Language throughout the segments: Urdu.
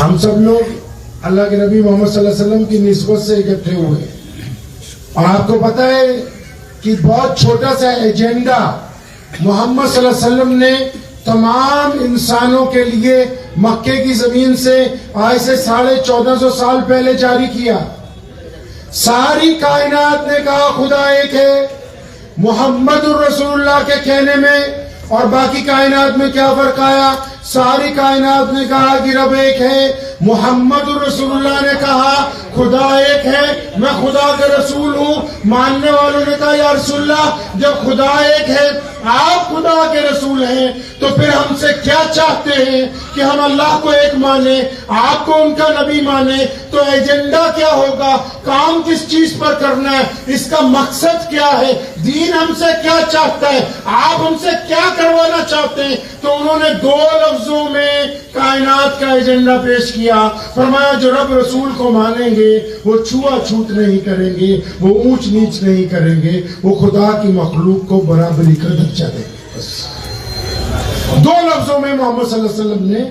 ہم سب لوگ اللہ کے نبی محمد صلی اللہ علیہ وسلم کی نسبت سے اکٹھے ہوئے اور آپ کو پتا ہے کہ بہت چھوٹا سا ایجنڈا محمد صلی اللہ علیہ وسلم نے تمام انسانوں کے لیے مکے کی زمین سے آج سے 1450 سال پہلے جاری کیا. ساری کائنات نے کہا خدا ایک ہے. محمد الرسول اللہ کے کہنے میں اور باقی کائنات میں کیا فرق آیا؟ ساری کائنات نے کہا کہ رب ایک ہے. محمد الرسول اللہ نے کہا خدا ایک ہے، میں خدا کے رسول ہوں. ماننے والوں نے کہا یا رسول اللہ جب خدا ایک ہے آپ خدا کے رسول ہیں تو پھر ہم سے کیا چاہتے ہیں کہ ہم اللہ کو ایک مانیں، آپ کو ان کا نبی مانیں؟ تو ایجنڈا کیا ہوگا؟ کام کس چیز پر کرنا ہے؟ اس کا مقصد کیا ہے؟ دین ہم سے کیا چاہتا ہے؟ آپ ہم سے کیا کروانا چاہتے ہیں؟ تو انہوں نے 2 لفظوں میں کائنات کا ایجنڈا پیش کیا. فرمایا جو رب رسول کو مانیں گے وہ چھوا چھوت نہیں کریں گے، وہ اونچ نیچ نہیں کریں گے، وہ خدا کی مخلوق کو برابری کا درجہ دیں گے. بس 2 لفظوں میں محمد صلی اللہ علیہ وسلم نے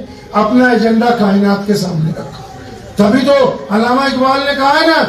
اپنا ایجنڈا کائنات کے سامنے رکھا. تبھی تو علامہ اقبال نے کہا ہے نا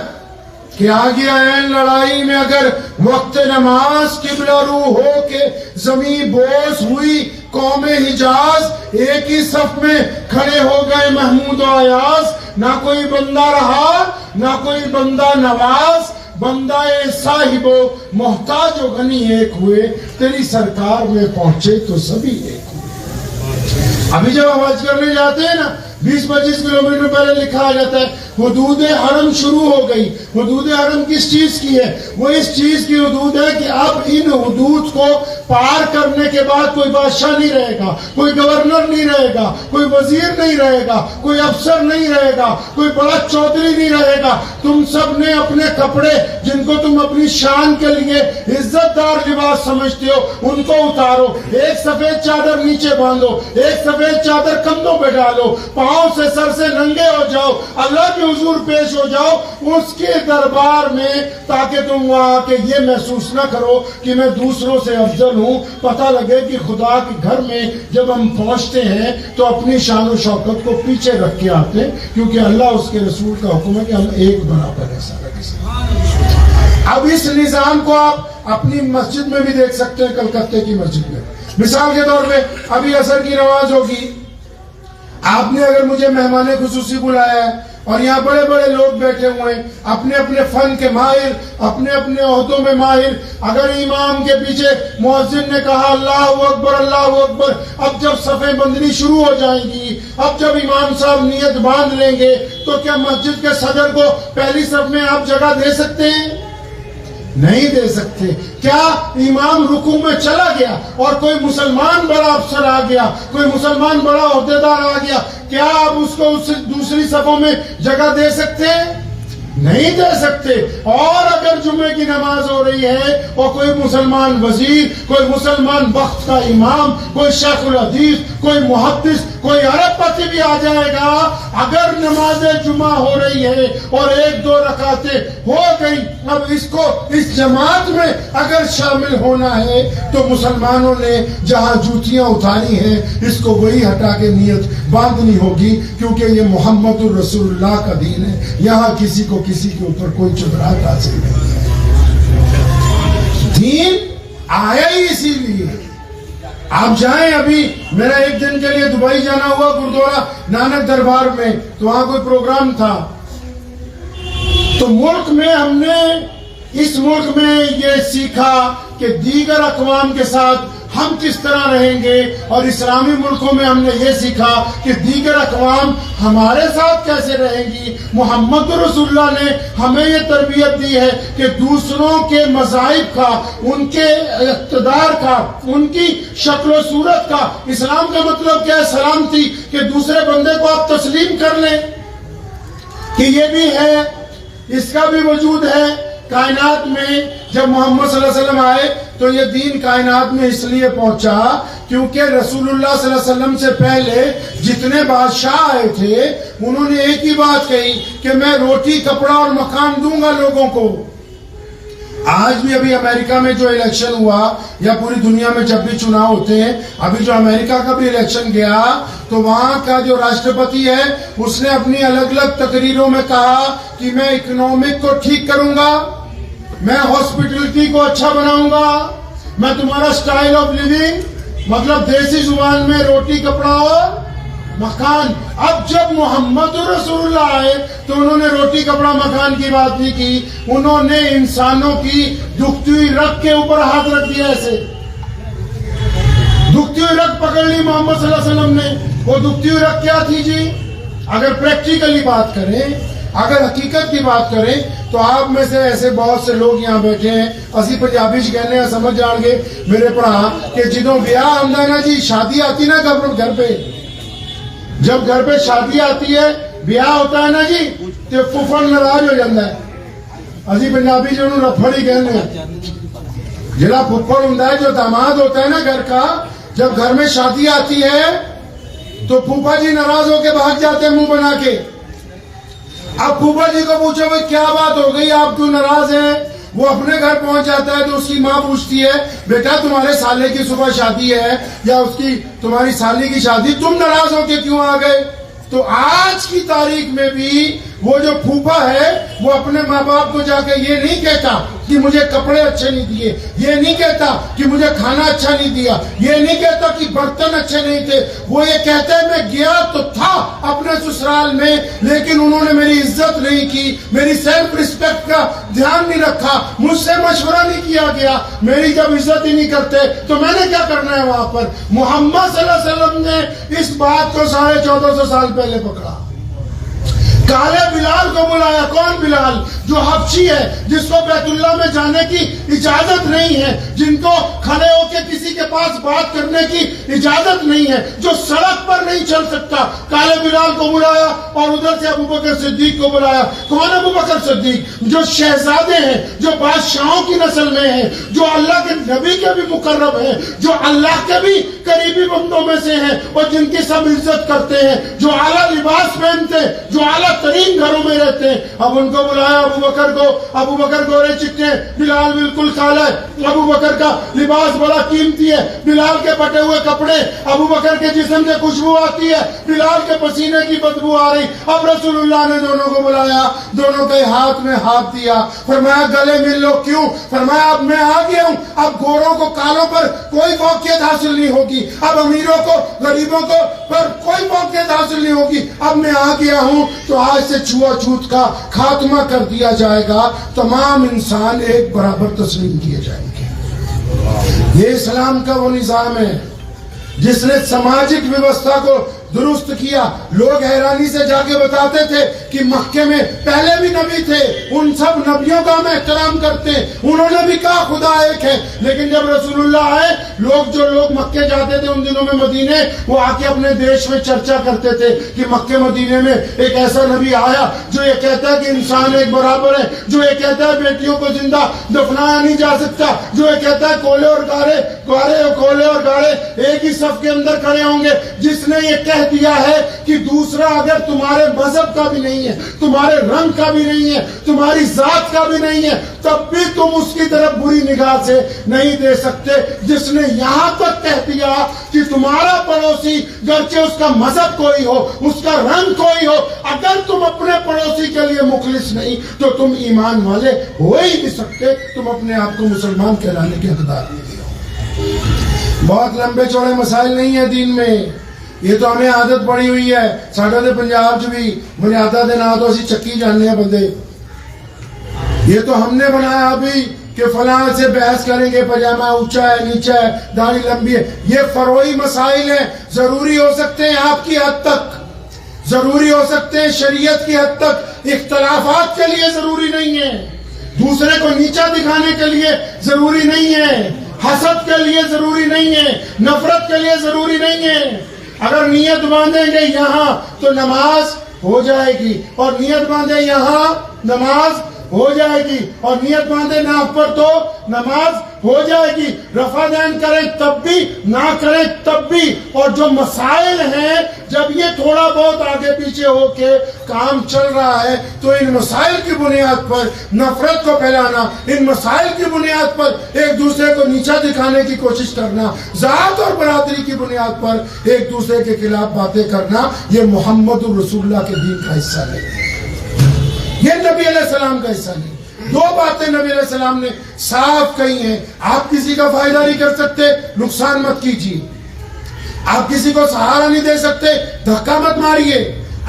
کہ آگے این لڑائی میں اگر وقت نماز قبلہ رو ہو کے زمین بوس ہوئی قوم حجاز، ایک ہی صف میں کھڑے ہو گئے محمود و ایاز. نہ کوئی بندہ رہا نہ کوئی بندہ نواز، بندہ صاحب و محتاج و غنی ایک ہوئے، تیری سرکار میں پہنچے تو سبھی ایک ہوئے. ابھی جب ہم حج کرنے جاتے ہیں نا 20-25 کلومیٹر پہلے لکھا آ جاتا ہے حدود حرم شروع ہو گئی. حدود حرم کس چیز کی ہے؟ وہ اس چیز کی حدود ہے کہ اب ان حدود کو پار کرنے کے بعد کوئی بادشاہ نہیں رہے گا، کوئی گورنر نہیں رہے گا، کوئی وزیر نہیں رہے گا، کوئی افسر نہیں رہے گا، کوئی بڑا چودھری نہیں رہے گا. تم سب نے اپنے کپڑے جن کو تم اپنی شان کے لیے عزت دار لباس سمجھتے ہو ان کو اتارو، ایک سفید چادر نیچے باندھو، ایک سفید چادر کندھوں پہ ڈالو، پاؤں سے سر سے ننگے ہو جاؤ، اللہ کے حضور پیش ہو جاؤ اس کے دربار میں، تاکہ تم وہاں کے یہ محسوس نہ کرو کہ میں دوسروں سے افضل ہوں. پتہ لگے کہ خدا کے گھر میں جب ہم پہنچتے ہیں تو اپنی شان و شوکت کو پیچھے رکھ کے آتے ہیں، کیونکہ اللہ اس کے رسول کا حکم ہے کہ ہم ایک برابر ہے سارا کے ساتھ. اب اس نظام کو آپ اپنی مسجد میں بھی دیکھ سکتے ہیں. کلکتے کی مسجد میں مثال کے طور پہ ابھی عصر کی نماز ہوگی، آپ نے اگر مجھے مہمان خصوصی بلایا ہے اور یہاں بڑے بڑے لوگ بیٹھے ہوئے ہیں اپنے اپنے فن کے ماہر، اپنے اپنے عہدوں میں ماہر. اگر امام کے پیچھے مؤذن نے کہا اللہ اکبر اللہ اکبر، اب جب صفیں بندنی شروع ہو جائیں گی، اب جب امام صاحب نیت باندھ لیں گے تو کیا مسجد کے صدر کو پہلی صف میں آپ جگہ دے سکتے ہیں؟ نہیں دے سکتے. کیا امام رکوع میں چلا گیا اور کوئی مسلمان بڑا افسر آ گیا، کوئی مسلمان بڑا عہدیدار آ گیا، کیا آپ اس کو دوسری صفوں میں جگہ دے سکتے ہیں؟ نہیں دے سکتے. اور اگر جمعے کی نماز ہو رہی ہے اور کوئی مسلمان وزیر، کوئی مسلمان وقت کا امام، کوئی شیخ الحدیث، کوئی محدث، کوئی عرب پتی بھی آ جائے گا، اگر نماز جمعہ ہو رہی ہے اور 1-2 رکعتیں ہو گئی، اب اس کو اس جماعت میں اگر شامل ہونا ہے تو مسلمانوں نے جہاں جوتیاں اتاری ہیں اس کو وہی ہٹا کے نیت باندھنی ہوگی، کیونکہ یہ محمد الرسول اللہ کا دین ہے. یہاں کسی کو کسی کے اوپر کوئی چبراہٹ حاصل نہیں ہے. دین آیا ہی اسی لیے. آپ جائیں، ابھی میرا 1 دن کے لیے دبئی جانا ہوا گردوارہ نانک دربار میں، تو وہاں کوئی پروگرام تھا. تو ملک میں ہم نے اس ملک میں یہ سیکھا کہ دیگر اقوام کے ساتھ ہم کس طرح رہیں گے، اور اسلامی ملکوں میں ہم نے یہ سیکھا کہ دیگر اقوام ہمارے ساتھ کیسے رہیں گی. محمد رسول اللہ نے ہمیں یہ تربیت دی ہے کہ دوسروں کے مذاہب کا، ان کے اقتدار کا، ان کی شکل و صورت کا، اسلام کا مطلب کیا ہے؟ سلامتی، کہ دوسرے بندے کو آپ تسلیم کر لیں کہ یہ بھی ہے، اس کا بھی وجود ہے. کائنات میں جب محمد صلی اللہ علیہ وسلم آئے تو یہ دین کائنات میں اس لیے پہنچا کیونکہ رسول اللہ صلی اللہ علیہ وسلم سے پہلے جتنے بادشاہ آئے تھے انہوں نے ایک ہی بات کہی کہ میں روٹی، کپڑا اور مکان دوں گا لوگوں کو. آج بھی ابھی امریکہ میں جو الیکشن ہوا یا پوری دنیا میں جب بھی چناؤ ہوتے ہیں، ابھی جو امریکہ کا بھی الیکشن گیا تو وہاں کا جو راشٹرپتی ہے اس نے اپنی الگ الگ تقریروں میں کہا کہ میں اکنامک کو ٹھیک کروں گا، میں ہاسپٹلٹی کو اچھا بناؤں گا، میں تمہارا سٹائل آف لیونگ، مطلب دیسی زبان میں روٹی کپڑا اور مکان۔ اب جب محمد رسول اللہ آئے تو انہوں نے روٹی کپڑا مکان کی بات نہیں کی، انہوں نے انسانوں کی دکھتی ہوئی رگ کے اوپر ہاتھ رکھ دیا، ایسے دکھتی ہوئی رگ پکڑ لی محمد صلی اللہ علیہ وسلم نے۔ وہ دکھتی ہوئی رگ کیا تھی جی؟ اگر پریکٹیکلی بات کریں، اگر حقیقت کی بات کریں تو آپ میں سے ایسے بہت سے لوگ یہاں بیٹھے ہیں، اسی پنجابی کہنے ہیں، سمجھ جان گے میرے پڑھا کہ جدوں بیاہ آندا نا جی، شادی آتی نا گھر پہ، جب گھر پہ شادی آتی ہے، بیاہ ہوتا ہے نا جی، تو پھوپھڑ ناراض ہو جاتا ہے۔ اسی پنجابی جو انہوں رفڑ ہی کہنے ہیں، جڑا پھوپھڑ ہوندا ہے، جو داماد ہوتا ہے نا گھر کا، جب گھر میں شادی آتی ہے تو پھوپھا جی ناراض ہو کے بھاگ جاتے ہیں منہ بنا کے۔ اب پھوپھا جی کو پوچھو بھائی کیا بات ہو گئی، آپ کیوں ناراض ہیں؟ وہ اپنے گھر پہنچ جاتا ہے تو اس کی ماں پوچھتی ہے، بیٹا تمہارے سالے کی صبح شادی ہے یا اس کی تمہاری سالی کی شادی، تم ناراض ہو کے کیوں آ گئے؟ تو آج کی تاریخ میں بھی وہ جو پھوپھا ہے وہ اپنے ماں باپ کو جا کے یہ نہیں کہتا کہ مجھے کپڑے اچھے نہیں دیے، یہ نہیں کہتا کہ مجھے کھانا اچھا نہیں دیا، یہ نہیں کہتا کہ برتن اچھے نہیں تھے، وہ یہ کہتا ہے میں گیا تو تھا اپنے سسرال میں لیکن انہوں نے میری عزت نہیں کی، میری سیلف ریسپیکٹ کا دھیان نہیں رکھا، مجھ سے مشورہ نہیں کیا گیا، میری جب عزت ہی نہیں کرتے تو میں نے کیا کرنا ہے وہاں پر۔ محمد صلی اللہ علیہ وسلم نے اس بات کو 1450 سال پہلے پکڑا، کالے بلال کو بلایا۔ کون بلال؟ جو حبشی ہے، جس کو بیت اللہ میں جانے کی اجازت نہیں ہے، جن کو کھڑے ہو کے کسی کے پاس بات کرنے کی اجازت نہیں ہے، جو سڑک پر نہیں چل سکتا، کالے بلال کو بلایا اور ادھر سے ابو بکر صدیق کو بلایا۔ کون ابو بکر صدیق؟ جو شہزادے ہیں، جو بادشاہوں کی نسل میں ہیں، جو اللہ کے نبی کے بھی مقرب ہیں، جو اللہ کے بھی قریبی بندوں میں سے ہیں اور جن کی سب عزت کرتے ہیں، جو اعلیٰ لباس پہنتے ہیں، جو اعلیٰ ترین گھروں میں رہتے ہیں۔ اب ان کو بلایا ابو بکر کو، ابو بکر گورے چٹے، بلال بالکل کالا ہے، ابو بکر کا لباس بڑا قیمتی ہے، بلال کے پٹے ہوئے کپڑے، ابو بکر کے جسم سے خوشبو آتی ہے، بلال کے پسینے کی بدبو آ رہی۔ اب رسول اللہ نے دونوں کو بلایا، دونوں کے ہاتھ میں ہاتھ دیا، فرمایا گلے مل لو۔ کیوں؟ فرمایا اب میں آ گیا ہوں، اب گوروں کو کالوں پر کوئی فوقیت حاصل نہیں ہوگی، اب امیروں کو غریبوں کو پر کوئی فوقیت حاصل نہیں ہوگی، اب میں آ گیا ہوں تو آج سے چھوا چھوت کا خاتمہ کر دیا جائے گا، تمام انسان ایک برابر تسلیم کیے جائیں گے۔ یہ اسلام کا وہ نظام ہے جس نے سماجک ویوستھا کو درست کیا۔ لوگ حیرانی سے جا کے بتاتے تھے کہ مکے میں پہلے بھی نبی تھے، ان سب نبیوں کا ہم احترام کرتے ہیں، انہوں نے بھی کہا خدا ایک ہے، لیکن جب رسول اللہ آئے، جو لوگ مکے جاتے تھے ان دنوں میں مدینے، وہ آ کے اپنے دیش میں چرچا کرتے تھے کہ مکے مدینے میں ایک ایسا نبی آیا جو یہ کہتا ہے کہ انسان ایک برابر ہے، جو یہ کہتا ہے بیٹیوں کو زندہ دفنایا نہیں جا سکتا، جو یہ کہتا ہے کولے اور گاڑے ایک ہی صف کے اندر کھڑے ہوں گے، جس نے یہ کہہ دیا ہے کہ دوسرا اگر تمہارے مذہب کا بھی نہیں ہے، تمہارے رنگ کا بھی نہیں ہے، تمہاری ذات کا بھی نہیں ہے، تب بھی تم اس کی طرف بری نگاہ سے نہیں دے سکتے، جس نے یہاں تک کہہ دیا کہ تمہارا پڑوسی گرچہ اس کا مذہب کوئی ہو، اس کا رنگ کوئی ہو، اگر تم اپنے پڑوسی کے لیے مخلص نہیں تو تم ایمان والے ہو ہی نہیں سکتے، تم اپنے آپ کو مسلمان کہلانے کے حقدار نہیں ہو۔ بہت لمبے چوڑے مسائل نہیں ہیں دین میں، یہ تو ہمیں عادت پڑی ہوئی ہے۔ ساڈے تے پنجاب چ بھی بنیادہ دے نام تو اسی چکی جاننے ہیں بندے، یہ تو ہم نے بنایا ابھی کہ فلاں سے بحث کریں گے، پاجامہ اونچا ہے نیچا ہے، داڑھی لمبی ہے، یہ فروعی مسائل ہیں، ضروری ہو سکتے ہیں آپ کی حد تک، ضروری ہو سکتے ہیں شریعت کی حد تک، اختلافات کے لیے ضروری نہیں ہے، دوسرے کو نیچا دکھانے کے لیے ضروری نہیں ہے، حسد کے لیے ضروری نہیں ہے، نفرت کے لیے ضروری نہیں ہے۔ اگر نیت باندھیں گے یہاں تو نماز ہو جائے گی، اور نیت باندھیں یہاں نماز ہو جائے گی، اور نیت باندھے ناف پر تو نماز ہو جائے گی، رفع دین کریں تب بھی، نہ کریں تب بھی. اور جو مسائل ہیں جب یہ تھوڑا بہت آگے پیچھے ہو کے کام چل رہا ہے تو ان مسائل کی بنیاد پر نفرت کو پھیلانا، ان مسائل کی بنیاد پر ایک دوسرے کو نیچا دکھانے کی کوشش کرنا، ذات اور برادری کی بنیاد پر ایک دوسرے کے خلاف باتیں کرنا، یہ محمد رسول اللہ کے دین کا حصہ نہیں ہے، یہ نبی علیہ السلام کا حصہ نہیں. دو باتیں نبی علیہ السلام نے صاف کہی ہیں. آپ کسی کا فائدہ نہیں کر سکتے، نقصان مت کیجیے. آپ کسی کو سہارا نہیں دے سکتے، دھکا مت ماریے.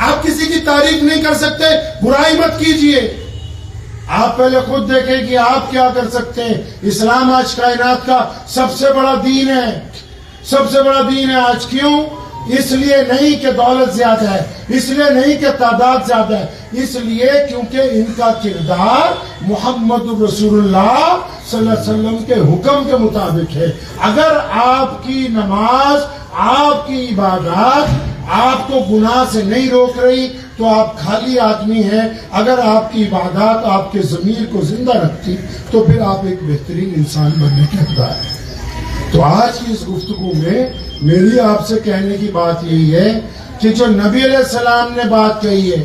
آپ کسی کی تعریف نہیں کر سکتے، برائی مت کیجیے. آپ پہلے خود دیکھیں کہ آپ کیا کر سکتے ہیں. اسلام آج کائنات کا سب سے بڑا دین ہے، سب سے بڑا دین ہے. آج کیوں؟ اس لیے نہیں کہ دولت زیادہ ہے، اس لیے نہیں کہ تعداد زیادہ ہے، اس لیے کیونکہ ان کا کردار محمد رسول اللہ صلی اللہ علیہ وسلم کے حکم کے مطابق ہے. اگر آپ کی نماز، آپ کی عبادات آپ کو گناہ سے نہیں روک رہی تو آپ خالی آدمی ہیں. اگر آپ کی عبادات آپ کے ضمیر کو زندہ رکھتی تو پھر آپ ایک بہترین انسان بننے کے حقدار ہیں. تو آج کی اس گفتگو میں میری آپ سے کہنے کی بات یہی ہے کہ جو نبی علیہ السلام نے بات کہی ہے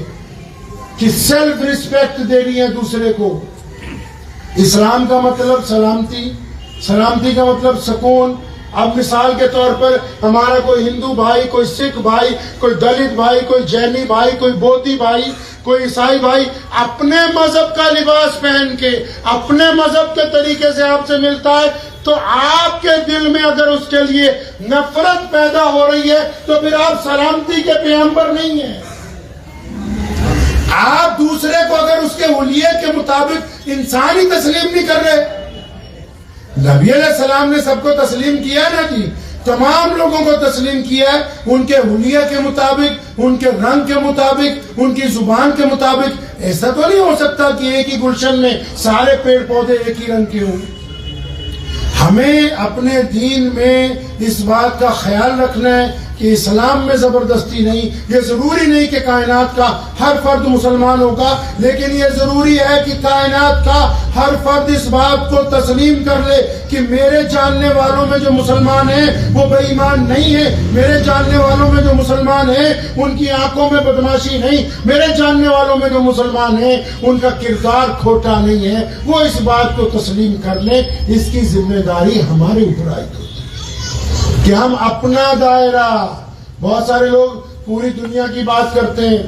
کہ سیلف ریسپیکٹ دینی ہے دوسرے کو. اسلام کا مطلب سلامتی، سلامتی کا مطلب سکون. اب مثال کے طور پر ہمارا کوئی ہندو بھائی، کوئی سکھ بھائی، کوئی دلت بھائی، کوئی جینی بھائی، کوئی بودھی بھائی، کوئی عیسائی بھائی اپنے مذہب کا لباس پہن کے اپنے مذہب کے طریقے سے آپ سے ملتا ہے تو آپ کے دل میں اگر اس کے لیے نفرت پیدا ہو رہی ہے تو پھر آپ سلامتی کے پیغمبر نہیں ہیں. آپ دوسرے کو اگر اس کے حلیے کے مطابق انسان ہی تسلیم نہیں کر رہے. نبی علیہ السلام نے سب کو تسلیم کیا نا جی، تمام لوگوں کو تسلیم کیا ہے ان کے حلیے کے مطابق، ان کے رنگ کے مطابق، ان کی زبان کے مطابق. ایسا تو نہیں ہو سکتا کہ ایک ہی گلشن میں سارے پیڑ پودے ایک ہی رنگ کے ہوں. ہمیں اپنے دین میں اس بات کا خیال رکھنا ہے کہ اسلام میں زبردستی نہیں. یہ ضروری نہیں کہ کائنات کا ہر فرد مسلمان ہوگا، لیکن یہ ضروری ہے کہ کائنات کا ہر فرد اس بات کو تسلیم کر لے کہ میرے جاننے والوں میں جو مسلمان ہیں وہ بے ایمان نہیں ہیں. میرے جاننے والوں میں جو مسلمان ہیں ان کی آنکھوں میں بدماشی نہیں. میرے جاننے والوں میں جو مسلمان ہیں ان کا کردار کھوٹا نہیں ہے. وہ اس بات کو تسلیم کر لیں. اس کی ذمہ داری ہمارے اوپر آئی ہوتی ہے کہ ہم اپنا دائرہ، بہت سارے لوگ پوری دنیا کی بات کرتے ہیں.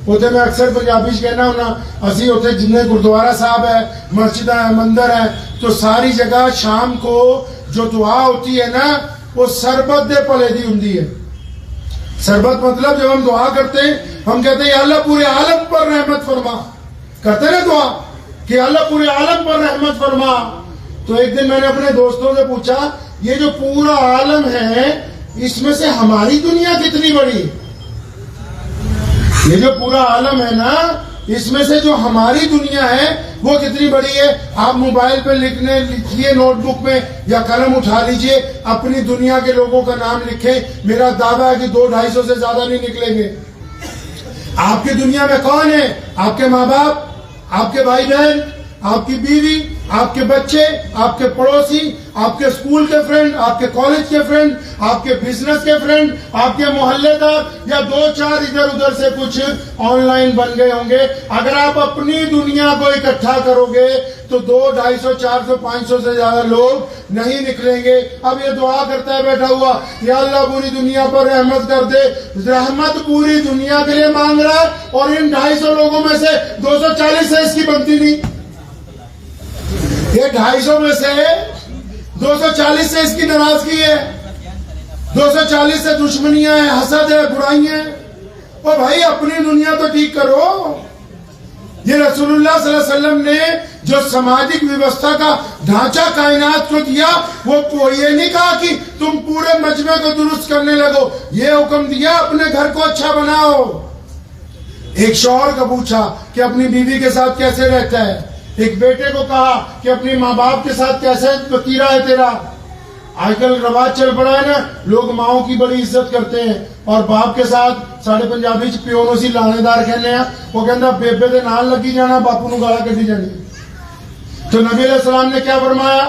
ہوتے میں اکثر پنجابی کہنا ہونا اسی ہوتے جنہیں گردوارہ صاحب ہے، مسجد ہے، مندر ہے، تو ساری جگہ شام کو جو دعا ہوتی ہے نا وہ سربت دے پلے دی ہوندی ہے. سربت مطلب جب ہم دعا کرتے ہیں ہم کہتے ہیں یا اللہ پورے عالم پر رحمت فرما. کرتے نا دعا کہ اللہ پورے عالم پر رحمت فرما. تو ایک دن میں نے اپنے دوستوں سے پوچھا یہ جو پورا عالم ہے اس میں سے ہماری دنیا کتنی بڑی؟ یہ جو پورا عالم ہے نا اس میں سے جو ہماری دنیا ہے وہ کتنی بڑی ہے؟ آپ موبائل پہ لکھیے، نوٹ بک میں یا قلم اٹھا لیجئے، اپنی دنیا کے لوگوں کا نام لکھیں. میرا دعویٰ ہے کہ 200-250 سے زیادہ نہیں نکلیں گے. آپ کی دنیا میں کون ہے؟ آپ کے ماں باپ، آپ کے بھائی بہن، آپ کی بیوی، آپ کے بچے، آپ کے پڑوسی، آپ کے اسکول کے فرینڈ، آپ کے کالج کے فرینڈ، آپ کے بزنس کے فرینڈ، آپ کے محلے دار، یا 2-4 ادھر ادھر سے کچھ آن لائن بن گئے ہوں گے. اگر آپ اپنی دنیا کو اکٹھا کرو گے تو 200-250, 400, 500 سے زیادہ لوگ نہیں نکلیں گے. اب یہ دعا کرتا ہے بیٹھا ہوا یا اللہ پوری دنیا پر رحمت کر دے. رحمت پوری دنیا کے لیے مانگ رہا ہے اور ان 250 لوگوں میں سے 240 سے اس کی بنتی نہیں. یہ 250 میں سے 240 سے اس کی ناراضگی ہے، 240 سے دشمنیاں ہیں، حسد ہے، برائیاں ہیں. اور بھائی اپنی دنیا تو ٹھیک کرو. یہ رسول اللہ صلی اللہ علیہ وسلم نے جو سماجک ویوستھا کا ڈھانچہ کائنات کو دیا وہ یہ نہیں کہا کہ تم پورے مجمع کو درست کرنے لگو. یہ حکم دیا اپنے گھر کو اچھا بناؤ. ایک شوہر کو پوچھا کہ اپنی بیوی کے ساتھ کیسے رہتا ہے. ایک بیٹے کو کہا کہ اپنی ماں باپ کے ساتھ کیسے وتیرا ہے تیرا. آج کل رواج چل پڑا ہے نا، لوگ ماؤں کی بڑی عزت کرتے ہیں اور باپ کے ساتھ ساڑھے پنجابی پیونوں سی لانے دار کہنے ہیں. وہ کہنا بیبے دے نال لگی جانا، باپو نو گالا کڈی جانی. تو نبی علیہ السلام نے کیا فرمایا؟